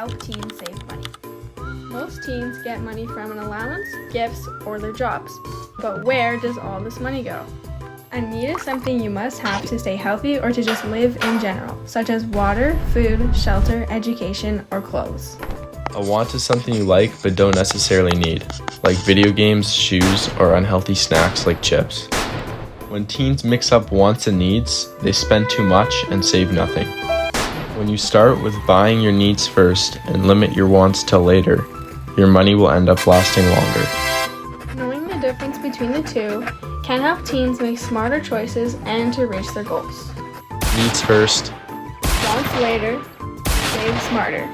help teens save money. Most teens get money from an allowance, gifts, or their jobs. But where does all this money go? A need is something you must have to stay healthy or to just live in general, such as water, food, shelter, education, or clothes. A want is something you like but don't necessarily need, like video games, shoes, or unhealthy snacks like chips. When teens mix up wants and needs, they spend too much and save nothing. When you start with buying your needs first and limit your wants till later, your money will end up lasting longer. Knowing the difference between the two can help teens make smarter choices and to reach their goals. Needs first, Wants later, save smarter.